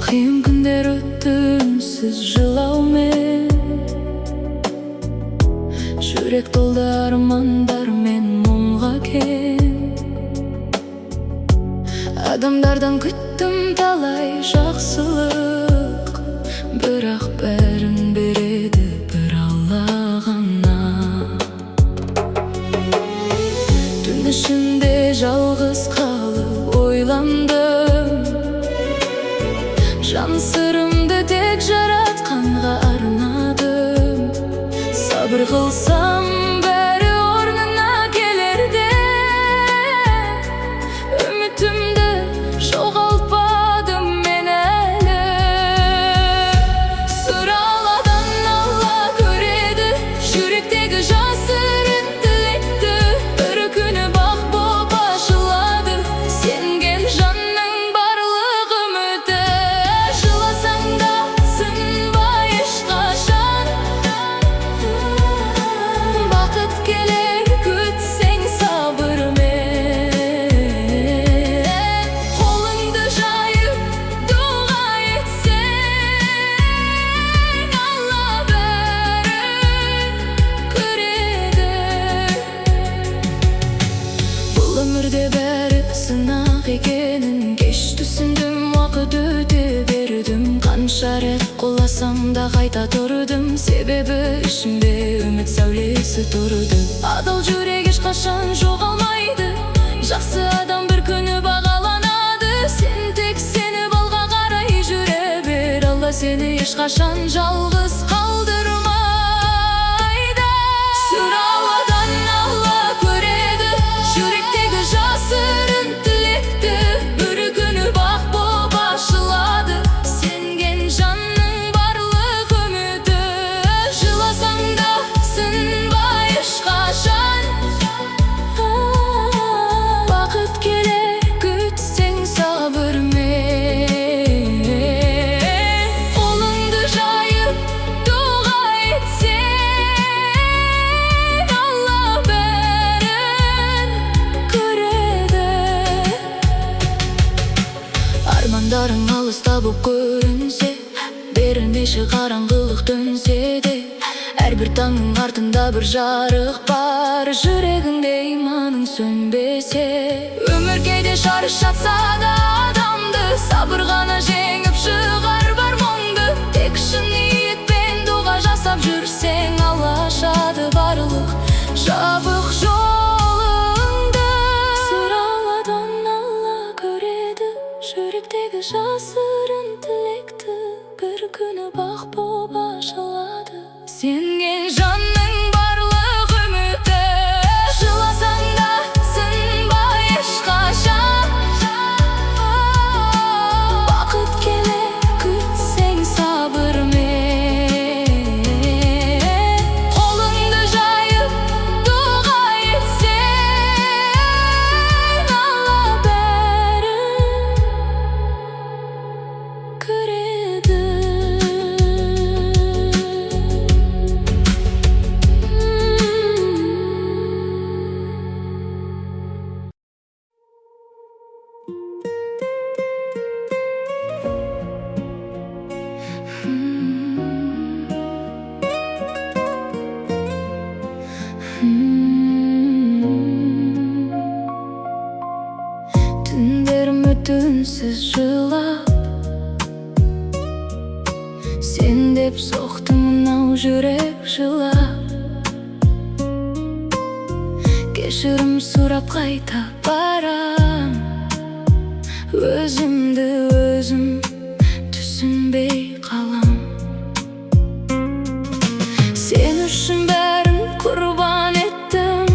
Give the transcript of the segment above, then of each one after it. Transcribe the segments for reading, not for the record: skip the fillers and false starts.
Кыйын күндөр өттү үнсүз жылаумен. Жүрек толду армандар мен муңга кен. Адамдардан күттүм талай жаксылык, бирок бәрін береді бір Алла ғана. Түн ішінде жалғыз қалып ойландым, жан сырымды тек жаратқанға арнадым. Сабыр қылсам бәрі орнына келерде, үмітімді жоғалтпадым мен әлі. Сұраладан Алла көреді жүректегі жасырын тілекті. Бір күні бақ боп ашылады сенген жанның барлық үміті. Жыласаң да сынбай ешқашан, бақыт келер күтсең сабырмен. Қолыңды жайып дуа етсең, Алла бәрін көреді. Бұл өмірде бәрі сынақ екенін кеш түсіндім. Уақыт өте бердім, қанша рет құласам да қайта тұрдым. Себебі ішімде үміт сәулесі тұрды. Адал жүрек ешқашан жоғалмайды, жақсы адам бір күні бағаланады. Сен тек сені балға қарай жүре бер, Алла сені ешқашан жалғыз қалдырмайды. Сұраладан Алла көреді жүректегі жасырын тілекті. Бір күні бақ боп ашылады сенген жанның барлық үміті. Жыласаң да сынбай ешқашан, бақыт келер күтсең сабырмен. Қолыңды жайып дуа етсең, Алла бәрін көреді. Армандарың алыста боп көрінсе, берілмеші қараңғылық төнсе де, әрбір таңның артында бір жарық бар. Жүрегіңде иманың сөнбесе, өмір кейде шаршатса да адамды, сабыр ғана жеңіп шығар бар мұңды. Тек шын ниетпен дуа жасап жүрсең, Алла ашады барлық жабық жолыңды. Сұраладан Алла көреді жүректегі жасырын тілекті. Бір күні бақ боп ашылады сенген жанның барлық үміті. Жыласаң да сынбай ешқашан, бақыт келер күтсең сабырмен. Қолыңды жайып дуа етсең, Алла бәрін көреді. Түндерім өтті үнсіз жылап, сен деп соқты мынау жүрек жылап. Кешірім сұрап қайта барам, өзімді өзім түсінбей қалам. Сен үшін бәрін құрбан еттім,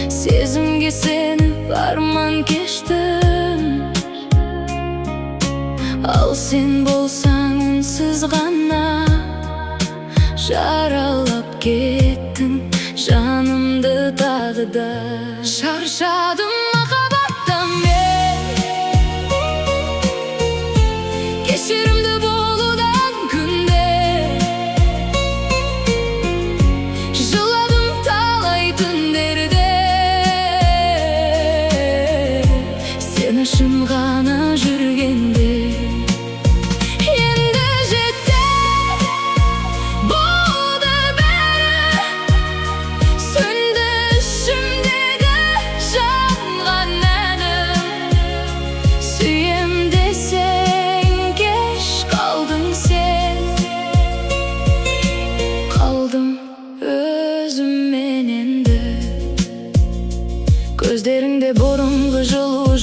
сезімге сеніп арман кештім. Ал сен болсаң үнсіз ғана жаралап кеттің жанымды тағы да. Шаршадым махаббаттан мен, кешірімді болудан күнде. Жыладым талай түндерде, сен үшін ғана жүрген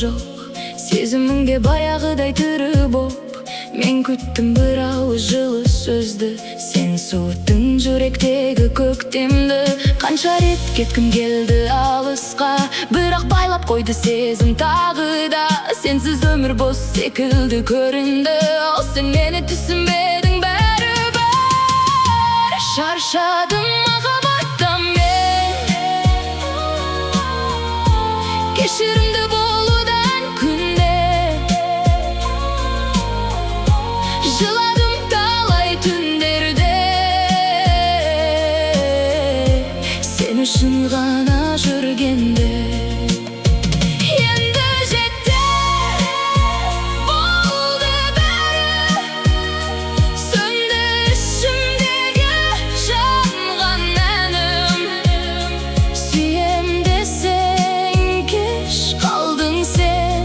жок, сезимимге баягыдай тыры боп. Мен күттім бір ауыз жылы сөзді, сен суыттың жүректегі көктемді. Қанша рет кеткім келді алысқа, бірақ байлап қойды сезім тағы да. Сенсіз өмір бос секілді көрінді, ал сен мені түсінбедің бәрібір. Шаршадым махаббаттан мен, кешірімді болудан күнде. Жыладым талай түндерде, сен үшін ғана жүргенде. Енді жетті, болды бәрі, сөнді ішімдегі жанған әнім. Сүйем десең кеш қалдың сен,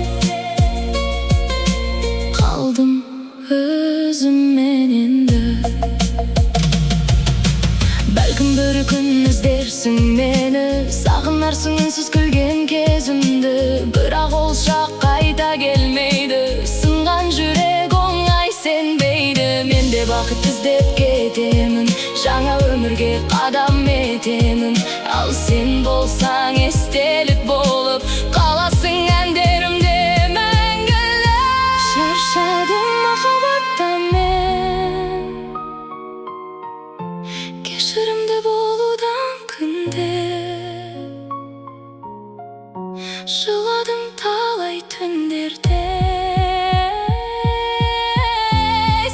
қалдым өзіммен енді. Бәлкім бір күн іздерсің мені, сағынарсың үнсіз күлген кезімді. Бірақ ол шақ қайта келмейді, сынған жүрек оңай сенбейді. Мен де бақыт іздеп кетемін, жаңа өмірге қадам етемін. Ал сен болсаң естелік болып қаласың әндерімде мәңгілік. Шаршадым махаббаттан мен, кешірімді болудан күнде. Жыладым талай түндерде,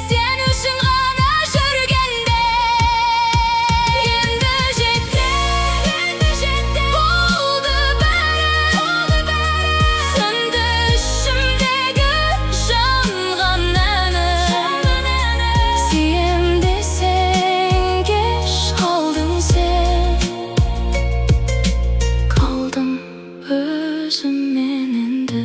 сен үшін ғана жүргенде. Енді жетті, болды бәрі, сөнді ішімдегі жанған әнім. Сүйем десең кеш қалдың сен, қалдым өзіммен енді.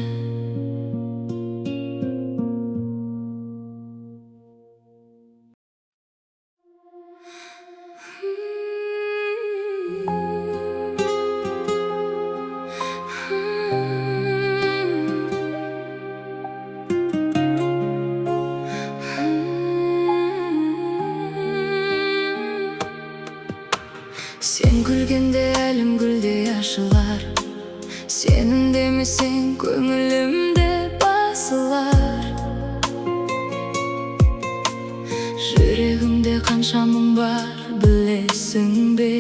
Сен күлгенде әлім гүлдей ашылар, сен үндемесең көңілімде басылар. Жүрегімде қанша мұң бар білесің бе?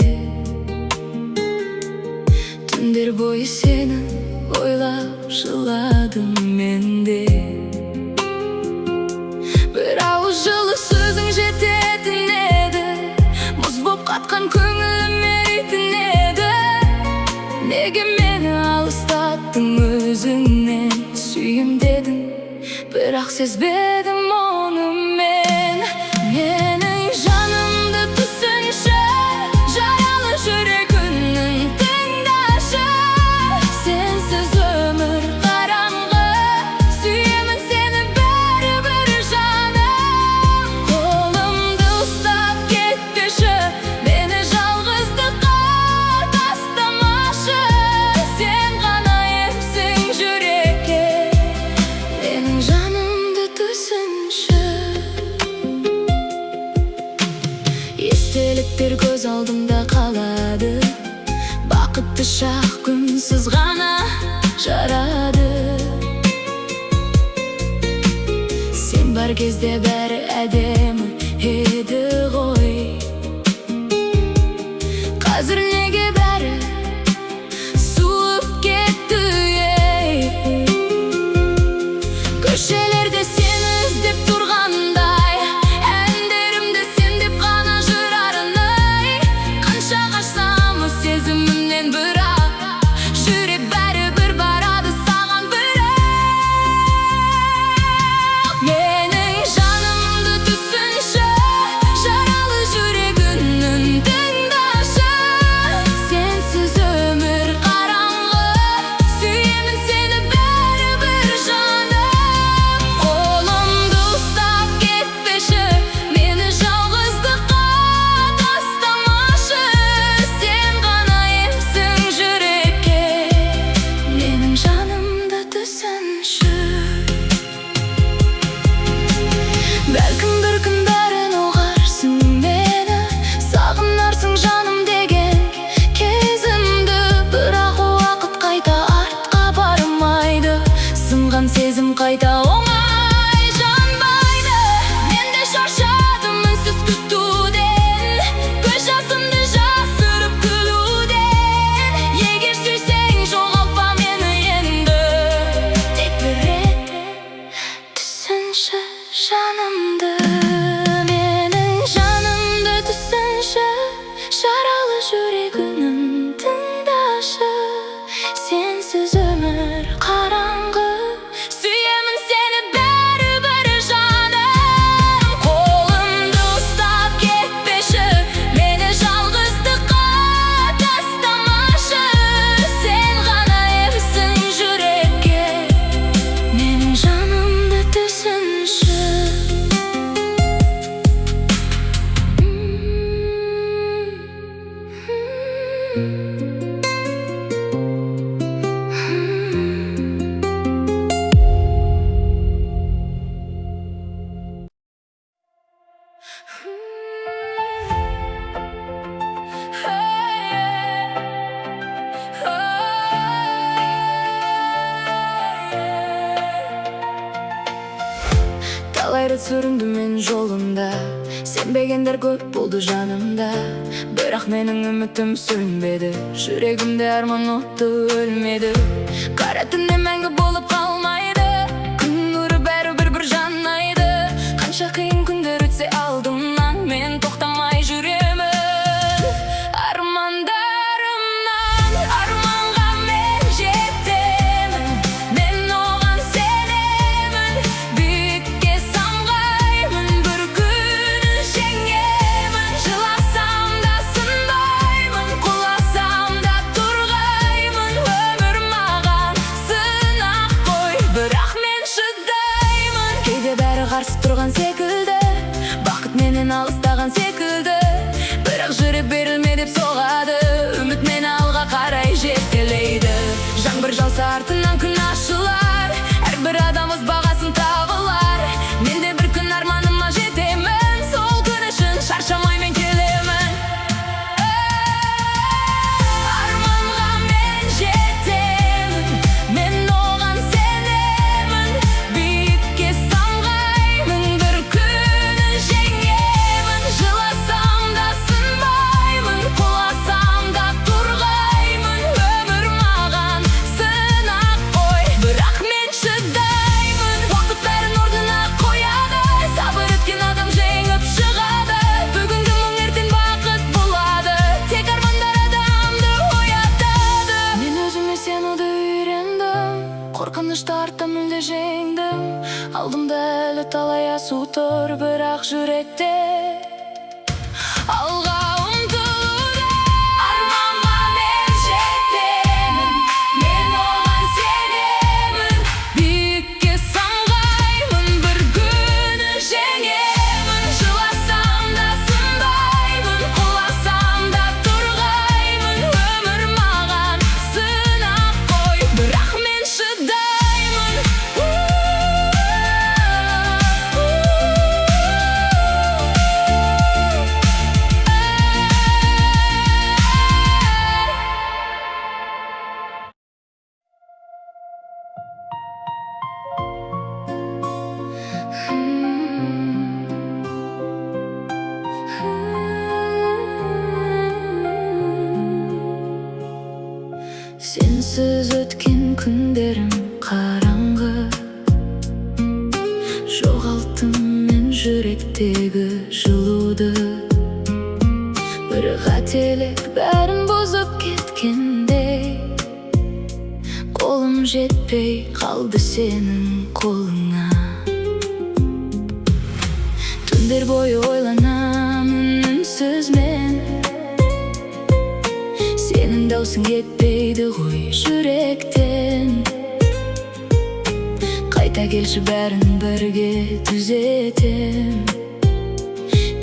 Түндер бойы сені ойлап жыладым менде. Бір ауыз жылы сөзің жететін еді, мұз боп қатқан көңілім еритін еді. Неге мені алыстаттың өзіңнен, сүйем дедің, бірақ сезбедім оны мен. Менің жанымды түсінші, жаралы жүрегімнің тыңдашы. Сенсіз өмір қараңғы, сүйемін сені бәрібір жаным. Қолымды ұстап кетпеші, мені жалғыздыққа тастамашы. Сен ғана емсің жүрекке, менің жанымды түсінші. Естеліктер көз алдымда қалады, бақытты шақ күнсіз ғана жарады. Сен бар кезде бәрі әдемі еді ғой, қазір неге бәрі суып кетті, ей? Көшелерде сені іздеп тұрғандай, әндерімді сен деп қана жырарынай. Қанша қашсам сезімімнен бірақ, жүрек бәрібір барады саған бірақ. Менің жаным қайта оңай жанбайды. Мен де шаршадым үнсіз күтуден, көз жасымды жасырып күлуден. Егер сүйсең жоғалтпа мені енді, тек бір рет түсінші жанымды. Менің жанымды түсінші, жаралы жүрегімнің тыңдашы. Сенсіз өмір қараңғы, сүйемін сені бәрібір жаным. Қолымды ұстап кетпеші, мені жалғыздыққа тастамашы. Сен ғана емсің жүрекке, менің жанымды түсінші. Талай рет сүріндім мен жолында, сенбегендер көп болды жанымда. Бірақ менің үмітім сөнбеді, жүрегімде арман оты өлмеді. Қара түнде мәңгі болып қалмайды, күн нұры бәрібір бір жанайды. Қанша қиын күндер өтсе алдымнан, мен тоқтамай жүремін. Армандарымнан арманға мен жетемін, мен оған сенемін. Биікке самғаймын, бір күні жеңемін. Жыласам да сынбаймын, құласам да тұрғаймын. Өмір маған сынақ қой, бірақ мен шыдаймын. Кейде бәрі қарсы тұрған секілді, бақыт менен алыстаған секілді. Бірақ жүрек берілме деп соғады, үміт мені алға қарай жетелейді. Жаңбыр жауса артынан күн ашылар, әрбір адам өз бағасын табылар. Мен де бір күн арманыма жетемін, сол күн үшін шаршамай мен келемін. Арманға мен жетемін, мен оған сенемін. Биікке самғаймын, бір күні жеңемін. Жыласам да сынбаймын, құласам да тұрғаймын. Өмір маған сынақ қой, бірақ мен шыдаймын. Уақыт бәрін орнына қояды, сабыр еткен адам жеңіп шығады. Бүгінгі мұң ертең бақыт болады, тек армандар адамды оятады. Мен өзіме сенуді үйрендім, қорқынышты артта мүлде жеңдім. Алдымда әлі талай асу тұр, бірақ жүректе алға ұмтылуда. Арманға мен жетемін, мен оған сенемін. Биікке самғаймын, бір күні жеңемін. Жыласам да сынбаймын, құласам да тұрғаймын. Өмір маған сынақ қой, бірақ мен шыдаймын. Сенсіз өткен күндерім қараңғы, жоғалттым мен жүректегі жылуды. Бір қателік бәрін бұзып кеткендей, қолым жетпей қалды сенің қолыңа. Түндер бойы ойланамын үнсіз мен, сенің даусың кетпейді ғой жүректен. Қайта келші, бәрін бірге түзетем.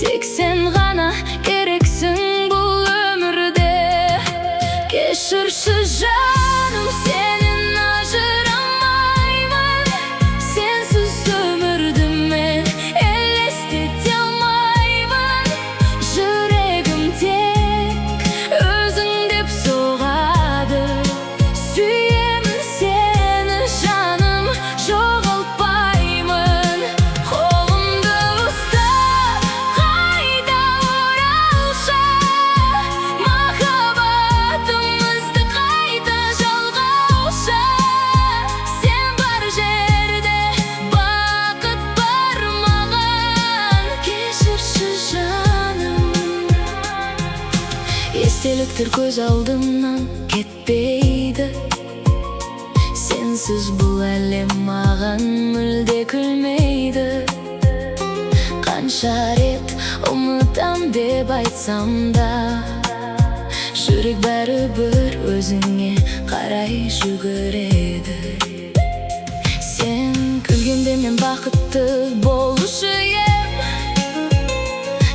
Тек сен ғана керексің бұл өмірде. Кешірші жаным, сенен ажырамаймын. Сенсіз өмірді мен елестете алмаймын. Жүрегім тек өзің деп соғады. Сүйемін сені жаным, жоғалтпа Келечектер көз алдымнан кетпейді. Сенсіз бұл әлем маған мүлде күлмейді. Қанша рет ұмытам деп айтсам да, жүрек бәрібір өзіңе қарай жүгіреді. Сен күлгенде мен бақытты болушы ем.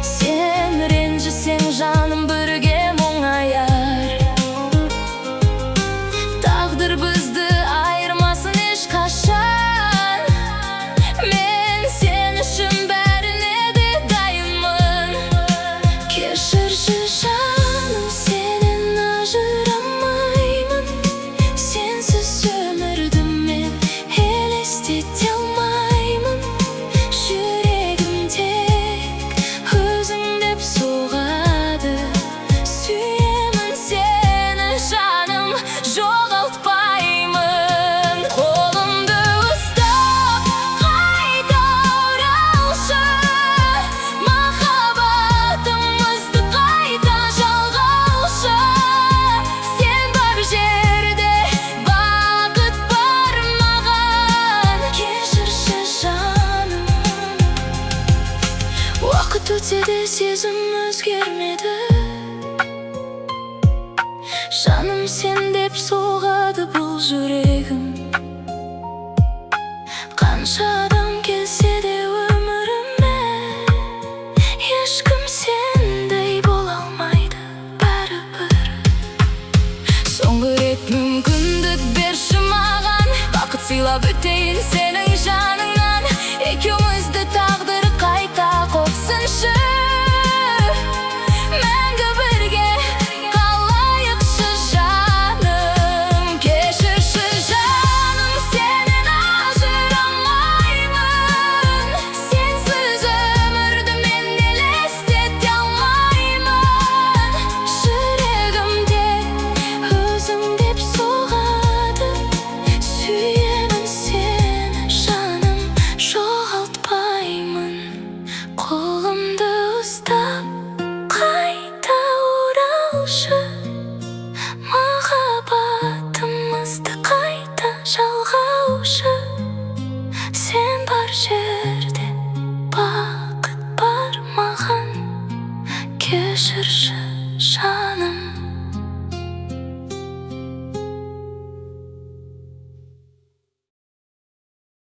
Сен ренжісең жаным бірге мұңаяр. Тағдыр бізді айырмасын ешқашан. Мен сен үшін бәріне де дайынмын. Кешірші жаным, сенен ажырамаймын. Сенсіз өмірді мен елестете алмаймын. Жүрегім тек өзің деп соғады. Сүйемін сені жаным, жоғалтпаймын. Қолымды ұстап қайта оралшы. Махаббатымызды қайта жалғаушы. Сен бар жерде бақыт бар маған. Кешірші жаным. Уақыт өтсе де сезім өзгермеді. Жаным, сен деп соғады бұл жүрегім. Қанша адам келсе де өміріме, ешкім сендей бола алмайды бәрібір. Соңғы рет мүмкіндік берші маған, бақыт сыйлап өтейін сенің жаныңнан. Екеумізді тағдыр қайта қосыншы. Мәңгі бірге қалайықшы жаным. Кешірші жаным, сенен ажырамаймын. Сенсіз өмірді мен елестете алмаймын. Жүрегімде өзің деп соғады. Сүйемін сені жаным, жоғалтпаймын. Қолымды ұстап қайта оралшы. Махаббатымызды қайта жалғаушы. Сен бар жерде бақыт бар маған. Кешірші жаным.